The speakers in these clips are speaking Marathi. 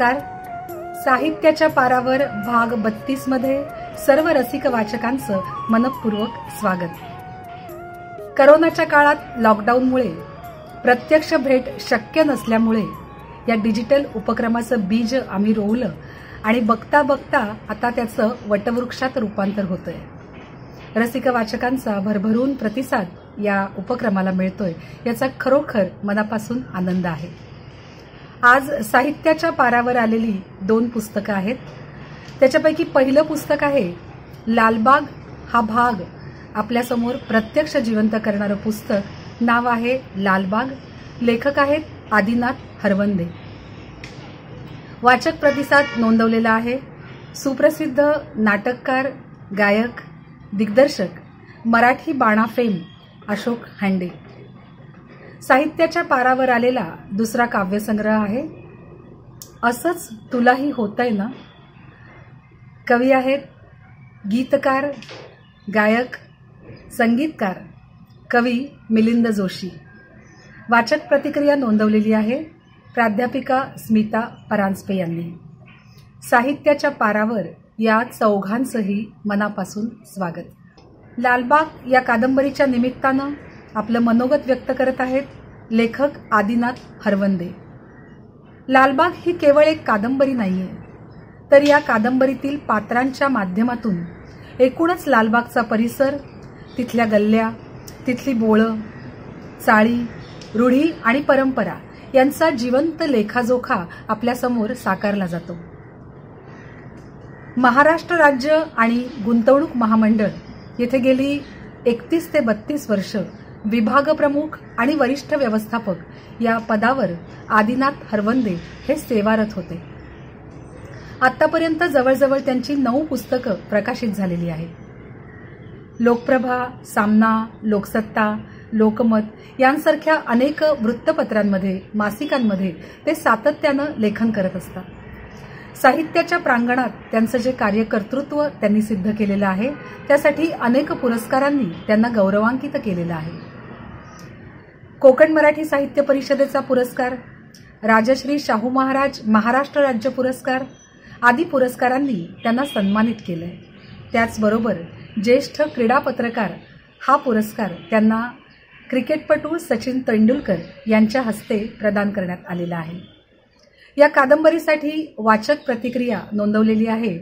नमस्कार. साहित्याच्या पारावर भाग 32 मध्ये सर्व रसिक वाचकांचं मनपूर्वक स्वागत. करोनाच्या काळात लॉकडाऊनमुळे प्रत्यक्ष भेट शक्य नसल्यामुळे या डिजिटल उपक्रमाचं बीज आम्ही रोवलं आणि बघता बघता आता त्याचं वटवृक्षात रूपांतर होतंय. रसिक वाचकांचा भरभरून प्रतिसाद या उपक्रमाला मिळतोय याचा खरोखर मनापासून आनंद आहे. आज साहित्याच्या पारावर आलेली 2 पुस्तकं आहेत. त्याच्यापैकी पहिलं पुस्तक आहे लालबाग हा भाग आपल्यासमोर प्रत्यक्ष जिवंत करणारं पुस्तक. नाव आहे लालबाग. लेखक आहेत आदिनाथ हरवंदे. वाचक प्रतिसाद नोंदवलेला आहे सुप्रसिद्ध नाटककार, गायक, दिग्दर्शक, मराठी बाणा फेम अशोक हांडे. साहित्याच्या पारावर आलेला दुसरा काव्यसंग्रह आहे असंच तुलाही होतंय ना. कवी आहेत गीतकार, गायक, संगीतकार कवी मिलिंद जोशी. वाचक प्रतिक्रिया नोंदवलेली आहे प्राध्यापिका स्मिता परांजपे यांनी. साहित्याच्या पारावर या चौघांचंही मनापासून स्वागत. लालबाग या कादंबरीच्या निमित्तानं आपलं मनोगत व्यक्त करत आहेत लेखक आदिनाथ हरवंदे. लालबाग ही केवळ एक कादंबरी नाहीये, तर या कादंबरीतील पात्रांच्या माध्यमातून एकूणच लालबागचा परिसर, तिथल्या गल्ल्या, तिथली बोळं, चाळी, रूढी आणि परंपरा यांचा जिवंत लेखाजोखा आपल्यासमोर साकारला जातो. महाराष्ट्र राज्य आणि गुंतवणूक महामंडळ येथे गेली 31 ते 32 वर्ष विभाग प्रमुख आणि वरिष्ठ व्यवस्थापक या पदावर आदिनाथ हरवंदे हे सेवारत होते. आतापर्यंत जवळजवळ त्यांची 9 पुस्तकं प्रकाशित झालेली आहेत. लोकप्रभा, सामना, लोकसत्ता, लोकमत यांसारख्या अनेक वृत्तपत्रांमध्ये, मासिकांमध्ये ते सातत्यानं लेखन करत असतात. साहित्याच्या प्रांगणात त्यांचं जे कार्यकर्तृत्व त्यांनी सिद्ध केलेलं आहे त्यासाठी अनेक पुरस्कारांनी त्यांना गौरवान्वित केलेलं आहे. कोकण मराठी साहित्य परिषदेचा पुरस्कार, राजश्री शाहू महाराज महाराष्ट्र राज्य पुरस्कार आदी पुरस्कारांनी त्यांना सन्मानित केलंय. त्याचबरोबर ज्येष्ठ क्रीडा पत्रकार हा पुरस्कार त्यांना क्रिकेटपटू सचिन तेंडुलकर यांच्या हस्ते प्रदान करण्यात आलेला आहे. या कादंबरीसाठी वाचक प्रतिक्रिया नोंदवलेली आहे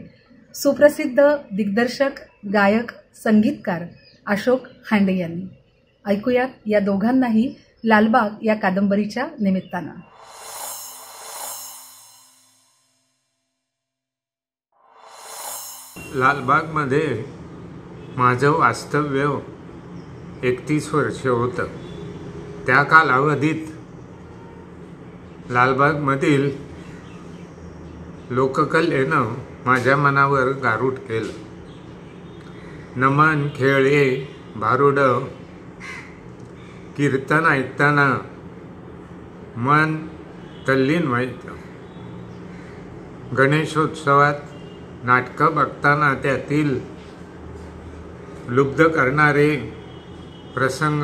सुप्रसिद्ध दिग्दर्शक, गायक, संगीतकार अशोक हांडे यांनी. ऐकूयात या दोघांनाही लालबाग या कादंबरीच्या निमित्तानं. लालबागमध्ये माझं वास्तव्य 31 वर्ष होतं. त्या कालावधीत लालबागमधील लोककलेनं माझ्या मनावर गारूड केलं. नमन, खेळे, भारुडं, कीर्तन ऐकताना मन तल्लीन व्हायचं. गणेशोत्सवात नाटकं बघताना त्यातील लुब्ध करणारे प्रसंग,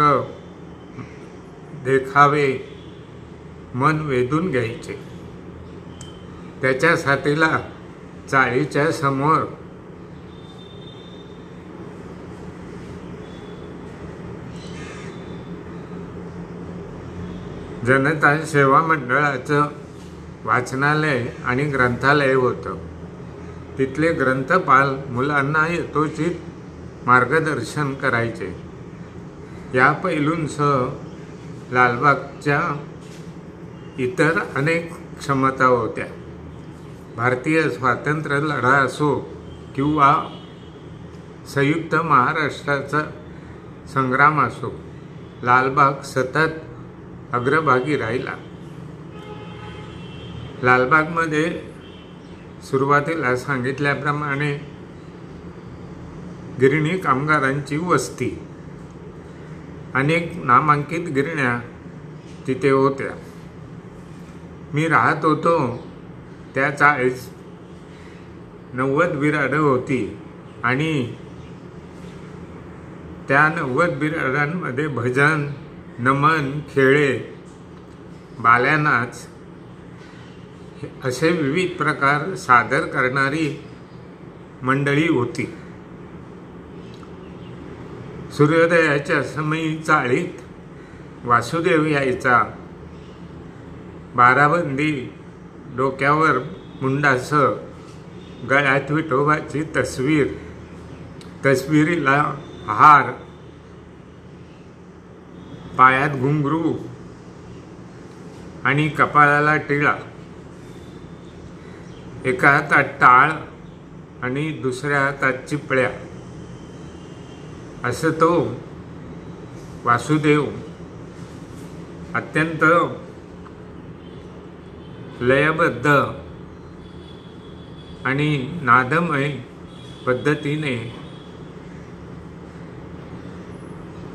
देखावे मन वेधून घ्यायचे. त्याच्या साथीला चाळीच्या समोर जनता सेवा मंडळाचं वाचनालय आणि ग्रंथालय होतं. तिथले ग्रंथपाल मुलांना यथोचित मार्गदर्शन करायचे. या पैलूंसह लालबागच्या इतर अनेक क्षमता होत्या. भारतीय स्वातंत्र्य लढा असो किंवा संयुक्त महाराष्ट्राचा संग्राम असो, लालबाग सतत अग्रभागी राहिला. लालबागमध्ये सुरुवातीला सांगितल्याप्रमाणे गिरणी कामगारांची वस्ती, अनेक नामांकित गिरण्या तिथे होत्या. मी राहत होतो त्या 40-90 बिराडं होती आणि त्या 90 बिराडांमध्ये भजन, नमन, खेळे, बाल्यानाच असे विविध प्रकार सादर करणारी मंडळी होती. सूर्योदयाच्या समयी चाळीत वासुदेव यायचा. बाराबंदी, डोक्यावर मुंडासं, गळ्यात विठोबाची तस्वीर, तस्वीरीला हार, पायात घुंगरू आणि कपाळाला टिळा, एका हातात टाळ आणि दुसऱ्या हातात चिपळ्या, असं तो वासुदेव अत्यंत लयबद्ध आणि नादमय पद्धतीने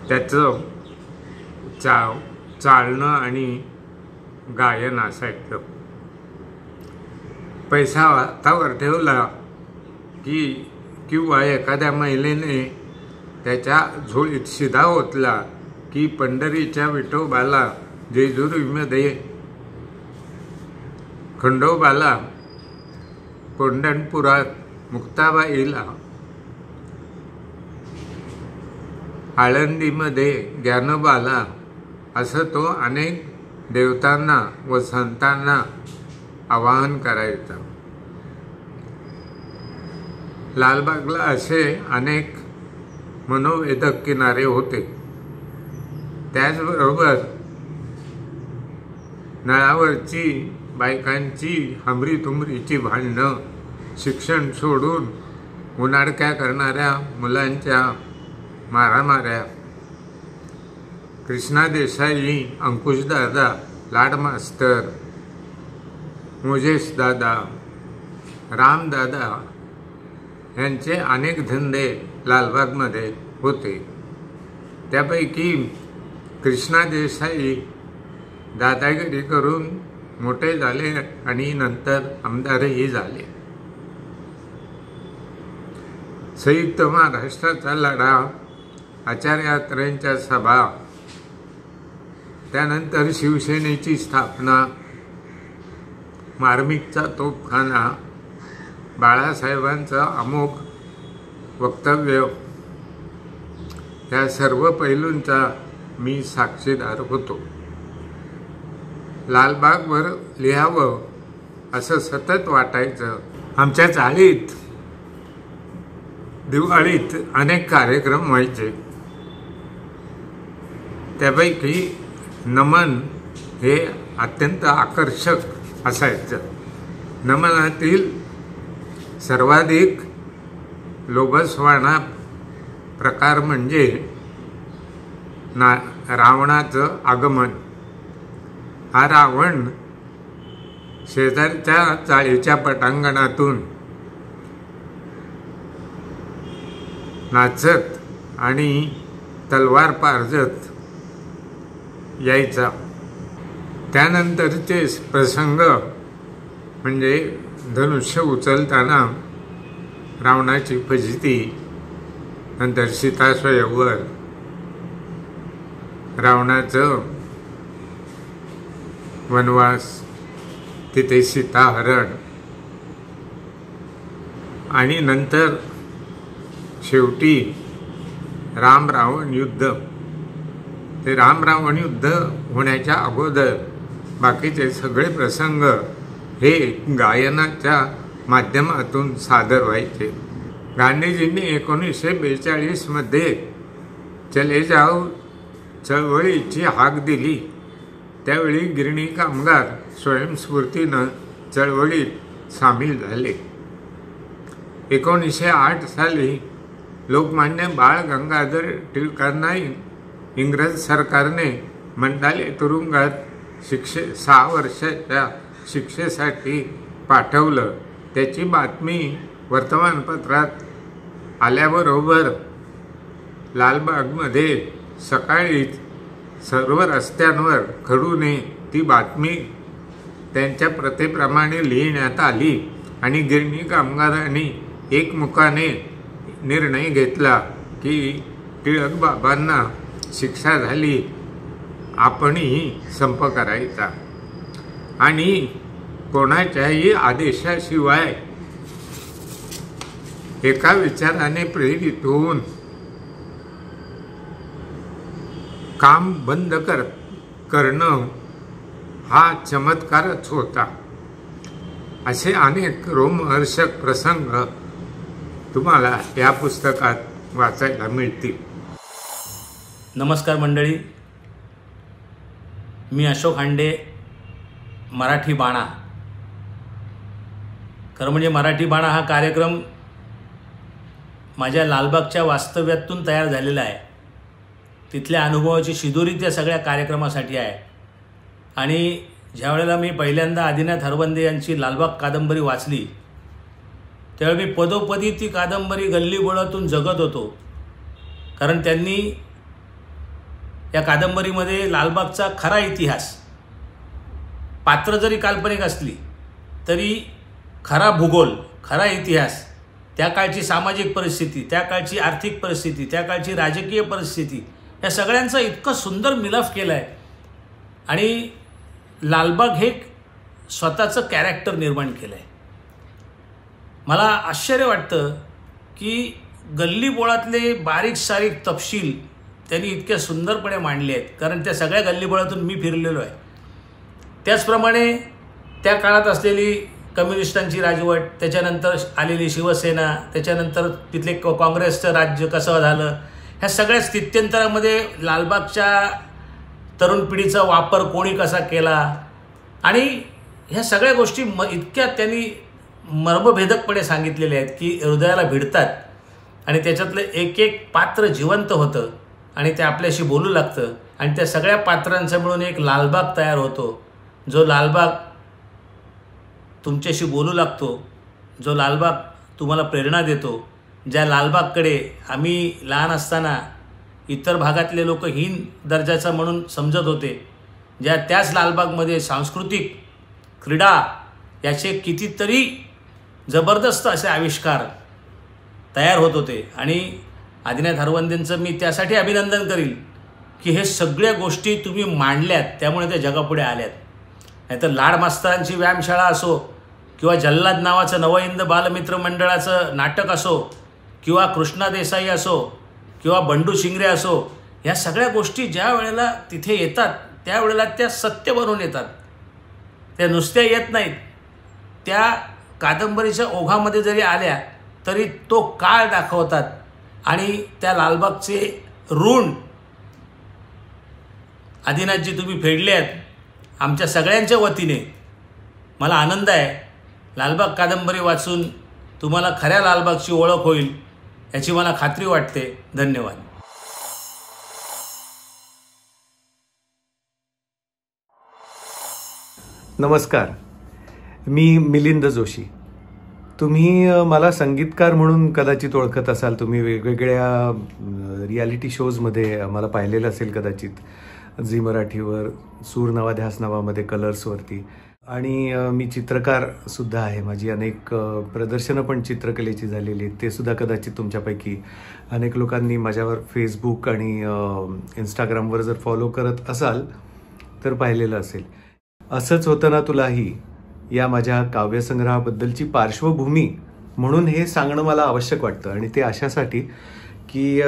त्याचं चालणं आणि गायन असायचं. पैसा हातावर ठेवला की किंवा एखाद्या महिलेने त्याच्या झोळीत शिधा ओतला की पंढरीच्या विठोबाला, जेजुरीमध्ये खंडोबाला, कोंढणपुरात मुक्ताबाईला, आळंदीमध्ये ज्ञानोबाला, असं तो अनेक देवतांना व संतांना आवाहन करायचा. लालबागला असे अनेक मनोवेधक किनारे होते. त्याचबरोबर नळावरची बायकांची हमरीतुमरीची भांडणं, शिक्षण सोडून उनाडक्या करणाऱ्या मुलांच्या मारामाऱ्या, कृष्णा देसाई, अंकुशदादा, लाडमास्तर, मोजेश दादा, रामदादा यांचे अनेक धंदे लालबागमध्ये होते. त्यापैकी कृष्णा देसाई दादागिरी करून मोठे झाले आणि नंतर आमदारही झाले. संयुक्त महाराष्ट्राचा लढा, आचार्यात्र्यांच्या सभा, त्यानंतर शिवसेनेची स्थापना, मार्मिकचा तोफखाना, बाळासाहेबांचं अमोघ वक्तव्य, या सर्व पैलूंचा मी साक्षीदार होतो. लालबागवर लिहावं असं सतत वाटायचं. आमच्या चाळीत दिवाळीत अनेक कार्यक्रम व्हायचे. त्यापैकी नमन हे अत्यंत आकर्षक असायचं. नमनातील सर्वाधिक लोभसवाणा प्रकार म्हणजे रावणाचं आगमन. हा रावण शेजारच्या चाळीच्या पटांगणातून नाचत आणि तलवार पारजत यायचा. त्यानंतरचे प्रसंग म्हणजे धनुष्य उचलताना रावणाची फजिती, नंतर सीता स्वयंवर, रावणाचं वनवास, तिथे सीताहरण आणि नंतर शेवटी राम रावण युद्ध. ते राम रावण युद्ध होण्याच्या अगोदर बाकीचे सगळे प्रसंग हे गायनाच्या माध्यमातून सादर व्हायचे. गांधीजींनी 1942 मध्ये चले जाओ चळवळीची हाक दिली. त्यावेळी गिरणी कामगार स्वयंस्फूर्तीनं चळवळीत सामील झाले. 1908 साली लोकमान्य बाळ गंगाधर टिळकांना इंग्रज सरकारने मंडाले तुरुंगात 6 वर्षाच्या शिक्षेसाठी पाठवलं. त्याची बातमी वर्तमानपत्रात आल्याबरोबर लालबागमध्ये सकाळीच सर्व रस्त्यांवर खडूने ती बातमी त्यांच्या प्रथेप्रमाणे लिहिण्यात आली आणि गिरणी कामगारांनी एकमुखाने निर्णय घेतला की टिळक बाबांना शिक्षा झाली, आपणही संप करायचा. आणि कोणाच्याही आदेशाशिवाय एका विचाराने प्रेरित होऊन काम बंद करणं हा चमत्कारच होता. असे अनेक रोमहर्षक प्रसंग तुम्हाला या पुस्तकात वाचायला मिळतील. नमस्कार मंडळी, मी अशोक हांडे, मराठी बाणा. खरं म्हणजे मराठी बाणा हा कार्यक्रम माझ्या लालबागच्या वास्तव्यातून तयार झालेला आहे. तिथल्या अनुभवाची शिदोरी त्या सगळ्या कार्यक्रमासाठी आहे. आणि ज्यावेळेला मी पहिल्यांदा आदिनाथ हरवंदे यांची लालबाग कादंबरी वाचली त्यावेळी मी पदोपदी ती कादंबरी गल्लीबोळातून जगत होतो. कारण त्यांनी या कादंबरीमध्ये लालबागचा खरा इतिहास, पात्र जरी काल्पनिक असली तरी खरा भूगोल, खरा इतिहास, त्या काळची सामाजिक परिस्थिती, त्या काळची आर्थिक परिस्थिती, त्या काळची राजकीय परिस्थिती, या सगळ्यांचा इतकं सुंदर मिलाफ केला आहे. आणि लालबाग हे स्वतःचं कॅरेक्टर निर्माण केलं आहे. मला आश्चर्य वाटतं की गल्लीबोळातले बारीक सारीक तपशील त्यांनी इतक्या सुंदरपणे मांडले आहेत. कारण त्या सगळ्या गल्लीबोळातून मी फिरलेलो आहे. त्याचप्रमाणे त्या काळात असलेली कम्युनिस्टांची राजवट, त्याच्यानंतर आलेली शिवसेना, त्याच्यानंतर तिथले काँग्रेसचं राज्य कसं झालं, ह्या सगळ्या स्थित्यंतरामध्ये लालबागच्या तरुण पिढीचा वापर कोणी कसा केला, आणि ह्या सगळ्या गोष्टी इतक्या त्यांनी मर्मभेदकपणे सांगितलेल्या आहेत की हृदयाला भिडतात. आणि त्याच्यातलं एक एक पात्र जिवंत होतं आणि ते आपल्याशी बोलू लागतं. आणि त्या सगळ्या पात्रांचा मिळून एक लालबाग तयार होतो, जो लालबाग तुमच्याशी बोलू लागतो, जो लालबाग तुम्हाला प्रेरणा देतो. ज्या लालबागकडे आम्ही लहान असताना इतर भागातले लोक हीन दर्जाचा म्हणून समजत होते, त्याच लालबागमध्ये सांस्कृतिक, क्रीडा याचे कितीतरी जबरदस्त असे आविष्कार तयार होत होते. आणि आदिनाथ हरवंदेंचं मी त्यासाठी अभिनंदन करील की हे सगळ्या गोष्टी तुम्ही मांडल्यात, त्यामुळे त्या जगापुढे आल्यात. नाहीतर लाड मास्तरांची व्यायामशाळा असो, किंवा जल्लाद नावाचं नवहिंद बालमित्र मंडळाचं नाटक असो, किंवा कृष्णा देसाई असो, किंवा बंडू शिंगरे असो, ह्या सगळ्या गोष्टी ज्या वेळेला तिथे येतात त्यावेळेला त्या सत्य बनून येतात. त्या नुसत्या येत नाहीत, त्या कादंबरीच्या ओघामध्ये जरी आल्या तरी तो काळ दाखवतात. आणि त्या लालबागचे ऋण आदिनाथजी तुम्ही फेडले आहेत आमच्या सगळ्यांच्या वतीने. मला आनंद आहे लालबाग कादंबरी वाचून तुम्हाला खऱ्या लालबागची ओळख होईल याची मला खात्री वाटते. धन्यवाद. नमस्कार, मी मिलिंद जोशी. तुम्ही मला संगीतकार म्हणून कदाचित ओळखत असाल. तुम्ही वेगवेगळ्या रियालिटी शोजमध्ये मला पाहिलेलं असेल कदाचित, झी मराठीवर, सूर नवा ध्यास नावामध्ये, कलर्सवरती. आणि मी चित्रकार सुद्धा आहे. माझी अनेक प्रदर्शनं पण चित्रकलेची झालेली आहेत. ते सुद्धा कदाचित तुमच्यापैकी अनेक लोकांनी माझ्यावर फेसबुक आणि इंस्टाग्रामवर जर फॉलो करत असाल तर पाहिलेलं असेल. असंच होतं ना तुलाही या माझ्या काव्यसंग्रहाबद्दलची पार्श्वभूमी म्हणून हे सांगणं मला आवश्यक वाटतं. आणि ते अशासाठी की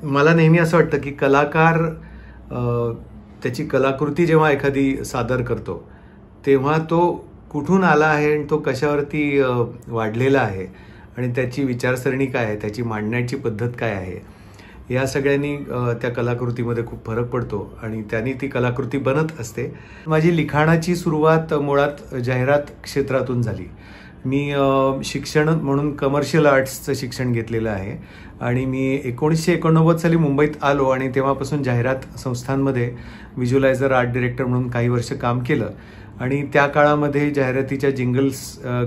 मला नेहमी असं वाटतं की कलाकार त्याची कलाकृती जेव्हा एखादी सादर करतो तेव्हा तो कुठून आला आहे आणि तो कशावरती वाढलेला आहे आणि त्याची विचारसरणी काय आहे, त्याची मांडण्याची पद्धत काय आहे, या सगळ्यांनी त्या कलाकृतीमध्ये खूप फरक पडतो आणि त्यांनी ती कलाकृती बनत असते. माझी लिखाणाची सुरुवात मुळात जाहिरात क्षेत्रातून झाली. मी शिक्षण म्हणून कमर्शियल आर्ट्सचं शिक्षण घेतलेलं आहे आणि मी 1989 साली मुंबईत आलो आणि तेव्हापासून जाहिरात संस्थांमध्ये व्हिज्युअलायझर, आर्ट डिरेक्टर म्हणून काही वर्ष काम केलं. आणि त्या काळामध्ये जाहिरातीच्या जिंगल्स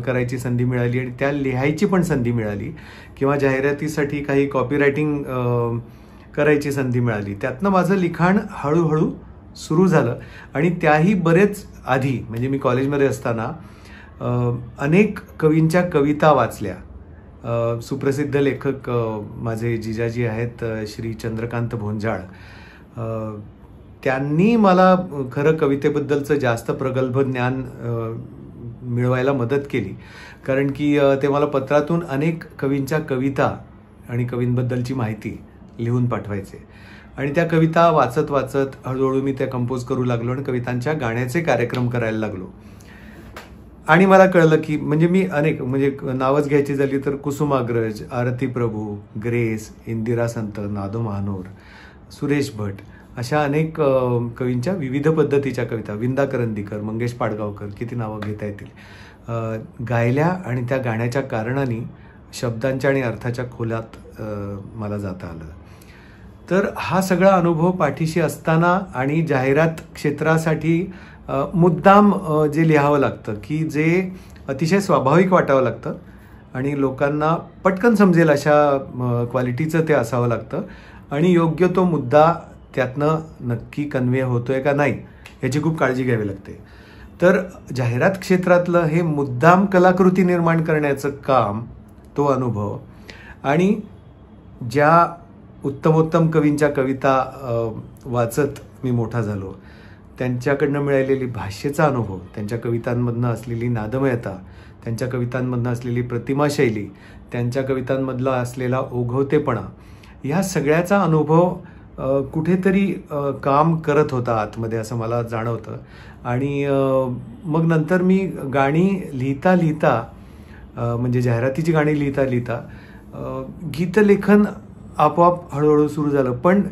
करायची संधी मिळाली आणि त्या लिहायची पण संधी मिळाली, किंवा जाहिरातीसाठी काही कॉपीरायटिंग करायची संधी मिळाली. त्यातनं माझं लिखाण हळूहळू सुरू झालं. आणि त्याही बरेच आधी, म्हणजे मी कॉलेजमध्ये असताना अनेक कवींच्या कविता वाचल्या. सुप्रसिद्ध लेखक माझे जिजाजी आहेत श्री चंद्रकांत भोंजाळ, त्यांनी मला खरं कवितेबद्दलचं जास्त प्रगल्भ ज्ञान मिळवायला मदत केली, कारण की ते मला पत्रातून अनेक कवींच्या कविता आणि कवींबद्दलची माहिती लिहून पाठवायचे आणि त्या कविता वाचत वाचत हळूहळू मी त्या कंपोज करू लागलो आणि कवितांच्या गाण्याचे कार्यक्रम करायला लागलो. आणि मला कळलं की म्हणजे मी अनेक म्हणजे नावच घ्यायची झाली तर कुसुमाग्रज, आरती प्रभू, ग्रेस, इंदिरा संत, नादो महानोर, सुरेश भट अशा अनेक कवींच्या विविध पद्धतीच्या कविता, विंदा करंदीकर, मंगेश पाडगावकर, किती नावं घेता येतील, गायल्या आणि त्या गाण्याच्या कारणाने शब्दांच्या आणि अर्थाच्या खोलात मला जाता आलं. तर हा सगळा अनुभव पाठीशी असताना आणि जाहिरात क्षेत्रासाठी मुद्दाम जे लिहावं लागतं की जे अतिशय स्वाभाविक वाटावं लागतं आणि लोकांना पटकन समजेल अशा क्वालिटीचं ते असावं लागतं आणि योग्य तो मुद्दा त्यातनं नक्की कन्वे होतोय का नाही याची खूप काळजी घ्यावी लागते. तर जाहिरात क्षेत्रातलं हे मुद्दाम कलाकृती निर्माण करण्याचं काम, तो अनुभव आणि ज्या उत्तमोत्तम कवींच्या कविता वाचत मी मोठा झालो, त्यांच्याकडनं मिळालेली भाषेचा अनुभव, त्यांच्या कवितांमधनं असलेली नादमयता, त्यांच्या कवितांमधनं असलेली प्रतिमाशैली, त्यांच्या कवितांमधला असलेला ओघवतेपणा, ह्या सगळ्याचा अनुभव कुठेतरी काम करत होता आतमध्ये असं मला जाणवतं. आणि मग नंतर मी गाणी लिहिता लिहिता म्हणजे जाहिरातीची गाणी लिहिता लिहिता गीतलेखन आपोआप हळूहळू सुरू झालं. पण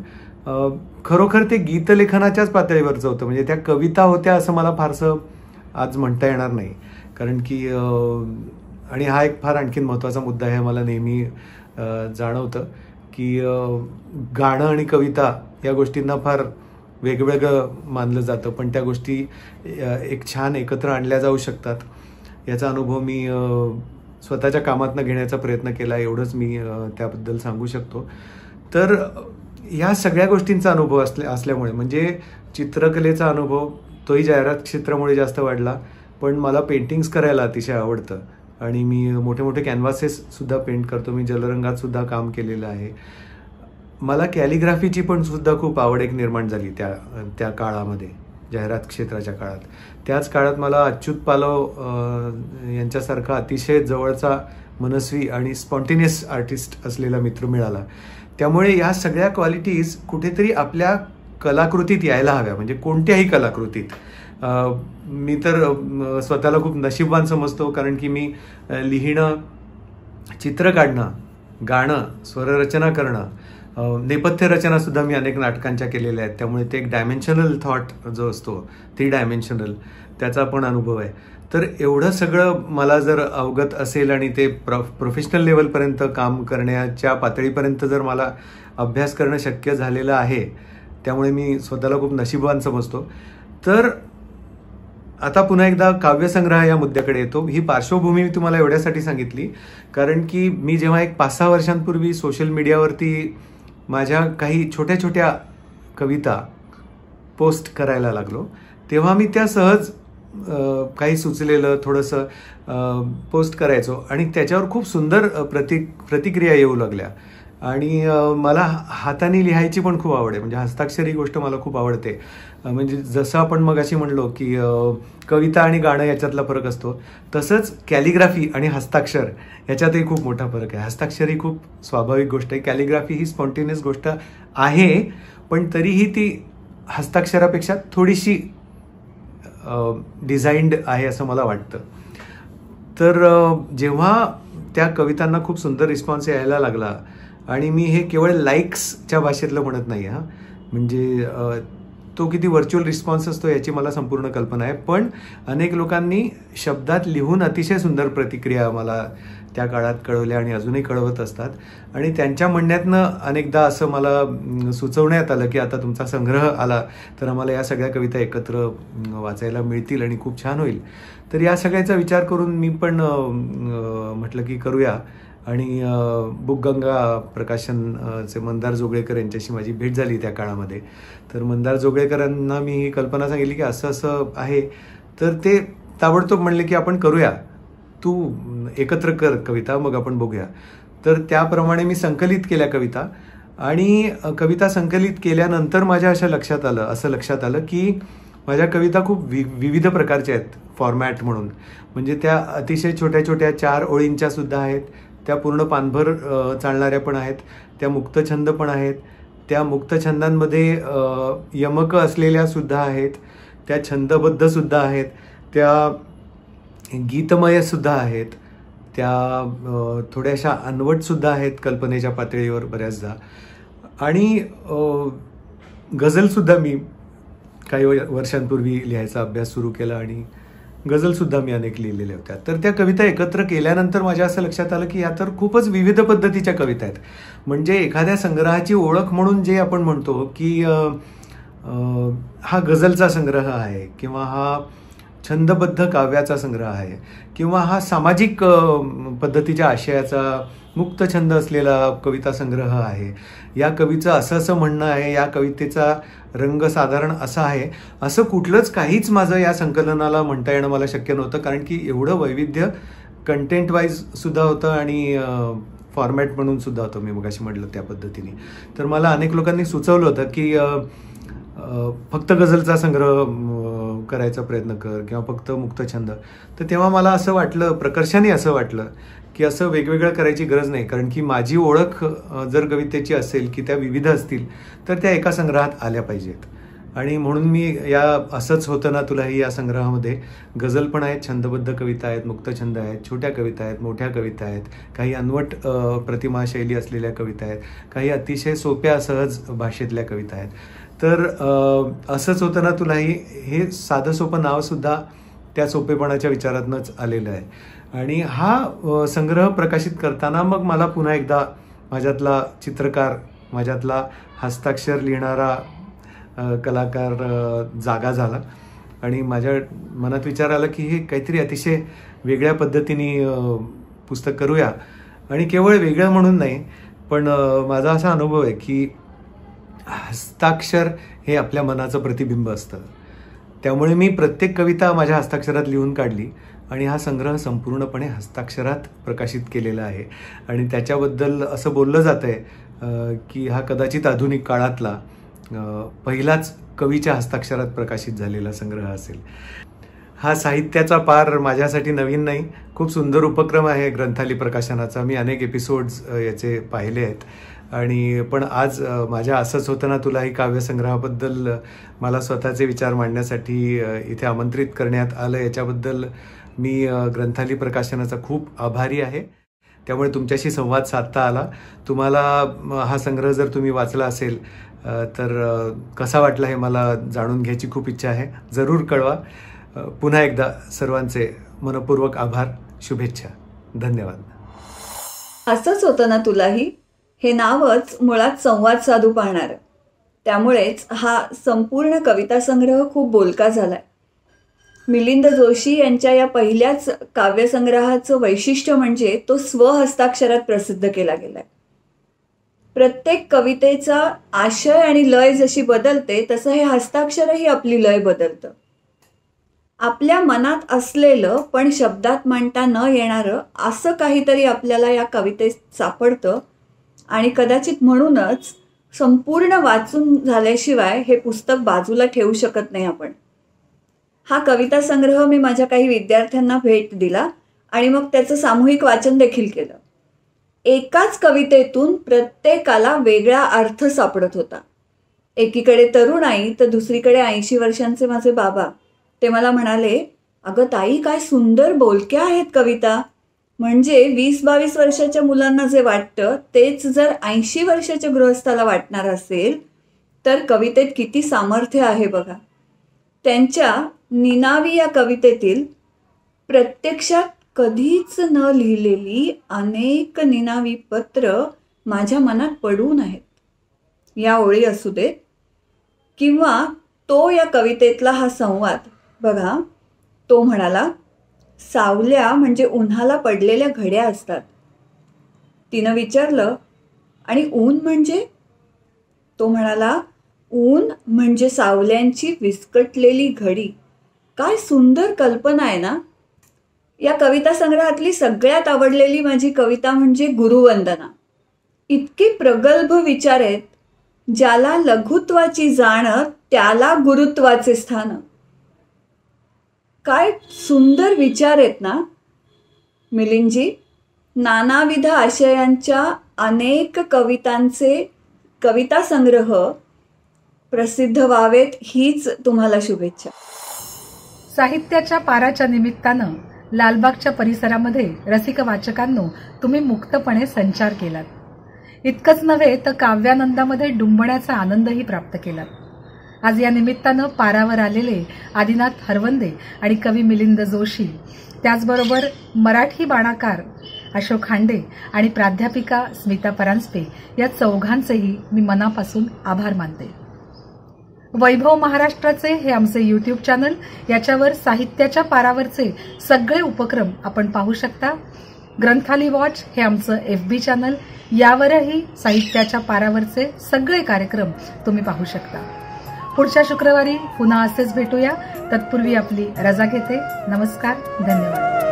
खरोखर ते गीतलेखनाच्याच पातळीवरचं होतं, म्हणजे त्या कविता होत्या असं मला फारसं आज म्हणता येणार नाही, कारण की आणि हा एक फार आणखीन महत्त्वाचा मुद्दा आहे, मला नेहमी जाणवतं की गाणं आणि कविता या गोष्टींना फार वेगवेगळं मानलं जातं, पण त्या गोष्टी एक छान एकत्र आणल्या जाऊ शकतात याचा अनुभव मी स्वतःच्या कामातनं घेण्याचा प्रयत्न केला, एवढंच मी त्याबद्दल सांगू शकतो. तर ह्या सगळ्या गोष्टींचा अनुभव असल्यामुळे म्हणजे चित्रकलेचा अनुभव तोही जाहिरात क्षेत्रामुळे जास्त वाढला, पण मला पेंटिंग्स करायला अतिशय आवडतं आणि मी मोठे मोठे कॅनव्हासेस सुद्धा पेंट करतो. मी जलरंगात सुद्धा काम केलेलं आहे. मला कॅलिग्राफीची पण सुद्धा खूप आवड एक निर्माण झाली त्या काळामध्ये, जाहिरात क्षेत्राच्या काळात. त्याच काळात मला अच्युत पालव यांच्यासारखा अतिशय जवळचा मनस्वी आणि स्पॉन्टेनियस आर्टिस्ट असलेला मित्र मिळाला. त्यामुळे या सगळ्या क्वालिटीज कुठेतरी आपल्या कलाकृतीत यायला हव्या, म्हणजे कोणत्याही कलाकृतीत. मी तर स्वतःला खूप नशीबवान समजतो, कारण की मी लिहिणं, चित्र काढणं, गाणं, स्वररचना करणं, नेपथ्य रचना सुद्धा मी अनेक नाटकांच्या केलेल्या आहेत. त्यामुळे ते एक डायमेन्शनल थॉट जो असतो, 3 डायमेन्शनल, त्याचा पण अनुभव आहे. तर एवढं सगळं मला जर अवगत असेल आणि ते प्रोफेशनल लेवलपर्यंत काम करण्याच्या पातळीपर्यंत जर मला अभ्यास करणं शक्य झालेलं आहे, त्यामुळे मी स्वतःला खूप नशीबवान समजतो. तर आता पुन्हा एकदा काव्यसंग्रह या मुद्द्याकडे येतो. ही पार्श्वभूमी मी तुम्हाला एवढ्यासाठी सांगितली, कारण की मी जेव्हा एक 5-6 वर्षांपूर्वी सोशल मीडियावरती माझ्या काही छोट्या छोट्या कविता पोस्ट करायला लागलो, तेव्हा मी त्या सहज काही सुचलेलं थोडंसं पोस्ट करायचो आणि त्याच्यावर खूप सुंदर प्रतिक्रिया येऊ लागल्या. आणि मला हाताने लिहायची पण खूप आवड आहे, म्हणजे हस्ताक्षर ही गोष्ट मला खूप आवडते. म्हणजे जसं आपण मगाशी म्हणलो की कविता आणि गाणं याच्यातला फरक असतो, तसंच कॅलिग्राफी आणि हस्ताक्षर याच्यातही खूप मोठा फरक आहे. हस्ताक्षर ही खूप स्वाभाविक गोष्ट आहे, कॅलिग्राफी ही स्पॉन्टेनियस गोष्ट आहे, पण तरीही ती हस्ताक्षरापेक्षा थोडीशी डिझाईन्ड आहे असं मला वाटतं. तर जेव्हा त्या कवितांना खूप सुंदर रिस्पॉन्स यायला लागला, आणि मी हे केवळ लाईक्सच्या भाषेतलं म्हणत नाही हां, म्हणजे तो किती व्हर्च्युअल रिस्पॉन्स असतो याची मला संपूर्ण कल्पना आहे, पण अनेक लोकांनी शब्दात लिहून अतिशय सुंदर प्रतिक्रिया मला त्या काळात कळवल्या आणि अजूनही कळवत असतात. आणि त्यांच्या म्हणण्यातनं अनेकदा असं मला सुचवण्यात आलं की आता तुमचा संग्रह आला तर आम्हाला या सगळ्या कविता एकत्र वाचायला मिळतील आणि खूप छान होईल. तर या सगळ्याचा विचार करून मी पण म्हटलं की करूया. आणि बुकगंगा प्रकाशनचे मंदार जोगळेकर यांच्याशी माझी भेट झाली त्या काळामध्ये. तर मंदार जोगळेकरांना मी ही कल्पना सांगितली की असं असं आहे, तर ते ताबडतोब म्हणले की आपण करूया, तू एकत्र कर कविता, मग आपण बघूया. तर त्याप्रमाणे मी संकलित केल्या कविता, आणि कविता संकलित केल्यानंतर माझ्या असं लक्षात आलं की माझ्या कविता खूप विविध प्रकारच्या आहेत फॉर्मॅट म्हणून. म्हणजे त्या अतिशय छोट्या छोट्या 4 ओळींच्या सुद्धा आहेत, त्या पूर्ण पानभर चालणाऱ्या पण आहेत, त्या मुक्तछंद पण आहेत, त्या मुक्तछंदांमध्ये यमकं असलेल्या सुद्धा आहेत, त्या छंदबद्ध सुद्धा आहेत, त्या गीतमय सुद्धा आहेत, त्या थोड्याशा अनवट सुद्धा आहेत कल्पनेच्या पातळीवर बऱ्याचदा, आणि गझलसुद्धा मी काही वर्षांपूर्वी लिहायचा अभ्यास सुरू केला आणि गझलसुद्धा मी अनेक लिहिलेल्या होत्या. तर त्या कविता एकत्र केल्यानंतर माझ्या असं लक्षात आलं की या तर खूपच विविध पद्धतीच्या कविता आहेत. म्हणजे एखाद्या संग्रहाची ओळख म्हणून जे आपण म्हणतो की हा गझलचा संग्रह आहे, किंवा हा छंदबद्ध काव्याचा संग्रह आहे, किंवा हा सामाजिक पद्धतीच्या आशयाचा मुक्त छंद असलेला कविता संग्रह आहे, या कवीचं असं असं म्हणणं आहे, या कवितेचा रंग साधारण असा आहे, असं कुठलंच काहीच माझं या संकलनाला म्हणता येणं मला शक्य नव्हतं. कारण की एवढं वैविध्य कंटेंट वाईज सुद्धा होतं आणि फॉर्मॅट म्हणून सुद्धा होतं. मी मगाशी म्हटलं त्या पद्धतीने. तर मला अनेक लोकांनी सुचवलं होतं की फक्त गझलचा संग्रह करायचा प्रयत्न कर किंवा फक्त मुक्तछंद. तर तेव्हा मला असं वाटलं, प्रकर्षाने असं वाटलं की असं वेगवेगळं करायची गरज नाही. कारण की माझी ओळख जर कवितेची असेल की त्या विविध असतील तर त्या एका संग्रहात आल्या पाहिजेत. आणि म्हणून मी या असंच होतं ना तुलाही या संग्रहामध्ये गझल पण आहेत, छंदबद्ध कविता आहेत, मुक्तछंद आहेत, छोट्या कविता आहेत, मोठ्या कविता आहेत, काही अनवट प्रतिमा शैली असलेल्या कविता आहेत, काही अतिशय सोप्या सहज भाषेतल्या कविता आहेत. तर असंच होतं ना तुलाही हे साधं सोपं नावसुद्धा त्या सोपेपणाच्या विचारातूनच आलेलं आहे. आणि हा संग्रह प्रकाशित करताना मग मला पुन्हा एकदा माझ्यातला चित्रकार, माझ्यातला हस्ताक्षर लिहिणारा कलाकार जागा झाला आणि माझ्या मनात विचार आला की हे काहीतरी अतिशय वेगळ्या पद्धतीने पुस्तक करूया. आणि केवळ वेगळं म्हणून नाही, पण माझा असा अनुभव आहे की हस्ताक्षर हे आपल्या मनाचं प्रतिबिंब असतं. त्यामुळे मी प्रत्येक कविता माझ्या हस्ताक्षरात लिहून काढली आणि हा संग्रह संपूर्णपणे हस्ताक्षरात प्रकाशित केलेला आहे. आणि त्याच्याबद्दल असं बोललं जातं आहे की हा कदाचित आधुनिक काळातला पहिलाच कवीच्या हस्ताक्षरात प्रकाशित झालेला संग्रह असेल. हा साहित्याचा पार माझ्यासाठी नवीन नाही, खूप सुंदर उपक्रम आहे ग्रंथाली प्रकाशनाचा. मी अनेक एपिसोड्स याचे पाहिले आहेत. आणि पण आज माझ्या असंच होतं ना तुला ही काव्यसंग्रहाबद्दल मला स्वतःचे विचार मांडण्यासाठी इथे आमंत्रित करण्यात आलं, याच्याबद्दल मी ग्रंथाली प्रकाशनाचा खूप आभारी आहे. त्यामुळे तुमच्याशी संवाद साधता आला. तुम्हाला हा संग्रह जर तुम्ही वाचला असेल तर कसा वाटला हे मला जाणून घ्यायची खूप इच्छा आहे. जरूर कळवा. पुन्हा एकदा सर्वांचे मनपूर्वक आभार, शुभेच्छा, धन्यवाद. असंच होतं ना तुलाही हे नावच मुळात संवाद साधू पाहणार, त्यामुळेच हा संपूर्ण कविता संग्रह खूप बोलका झालाय. मिलिंद जोशी यांच्या या पहिल्याच काव्यसंग्रहाचं वैशिष्ट्य म्हणजे तो स्वहस्ताक्षरात प्रसिद्ध केला गेलाय. प्रत्येक कवितेचा आशय आणि लय जशी बदलते तसं हे हस्ताक्षरही आपली लय बदलतं. आपल्या मनात असलेलं पण शब्दात मांडता न येणारं असं काहीतरी आपल्याला या कवितेत सापडतं आणि कदाचित म्हणूनच संपूर्ण वाचून झाल्याशिवाय हे पुस्तक बाजूला ठेवू शकत नाही आपण. हा कविता संग्रह मी माझ्या काही विद्यार्थ्यांना भेट दिला आणि मग त्याचं सामूहिक वाचन देखील केलं. एकाच कवितेतून प्रत्येकाला वेगळा अर्थ सापडत होता. एकीकडे तरुणाई तर दुसरीकडे 80 वर्षांचे माझे बाबा. ते मला म्हणाले, अगं ताई काय सुंदर बोलक्या आहेत कविता. म्हणजे 20-22 वर्षाच्या मुलांना जे वाटतं तेच जर 80 वर्षाच्या गृहस्थाला वाटणार असेल तर कवितेत किती सामर्थ्य आहे बघा. त्यांच्या निनावी या कवितेतील प्रत्यक्षात कधीच न लिहिलेली अनेक निनावी पत्र माझ्या मनात पडून आहेत. या ओळी असू देत किंवा तो या कवितेतला हा संवाद बघा. तो म्हणाला, सावल्या म्हणजे उन्हाला पडलेल्या घड्या असतात. तिनं विचारलं, आणि ऊन म्हणजे? तो म्हणाला, ऊन म्हणजे सावल्यांची विस्कटलेली घडी. काय सुंदर कल्पना आहे ना. या कविता संग्रहातली सगळ्यात आवडलेली माझी कविता म्हणजे गुरुवंदना. इतके प्रगल्भ विचार आहेत. ज्याला लघुत्वाची जाण त्याला गुरुत्वाचे स्थान. काय सुंदर विचार आहेत ना मिलिंदजी. नानाविध आशयांच्या अनेक कवितांचे कविता संग्रह प्रसिद्ध व्हावेत हीच तुम्हाला शुभेच्छा. साहित्याच्या पाराच्या निमित्तानं लालबागच्या परिसरामध्ये रसिक वाचकांनो तुम्ही मुक्तपणे संचार केलात. इतकंच नव्हे तर काव्यानंदामध्ये डुंबण्याचा आनंदही प्राप्त केलात. आज या निमित्तानं पारावर आलेले आदिनाथ हरवंदे आणि कवी मिलिंद जोशी, त्याचबरोबर मराठी बाणाकार अशोक खांडे आणि प्राध्यापिका स्मिता परांजपे या चौघांचेही मी मनापासून आभार मानते. वैभव महाराष्ट्राचे हे आमचे YouTube चॅनल, याच्यावर साहित्याच्या पारावरचे सगळे उपक्रम आपण पाहू शकता. ग्रंथाली वॉच हे आमचं FB चॅनल, यावरही साहित्याच्या पारावरचे सगळे कार्यक्रम तुम्ही पाहू शकता. पुढच्या शुक्रवारी पुन्हा असेच भेटूया. तत्पूर्वी आपली रजा घेते. नमस्कार, धन्यवाद.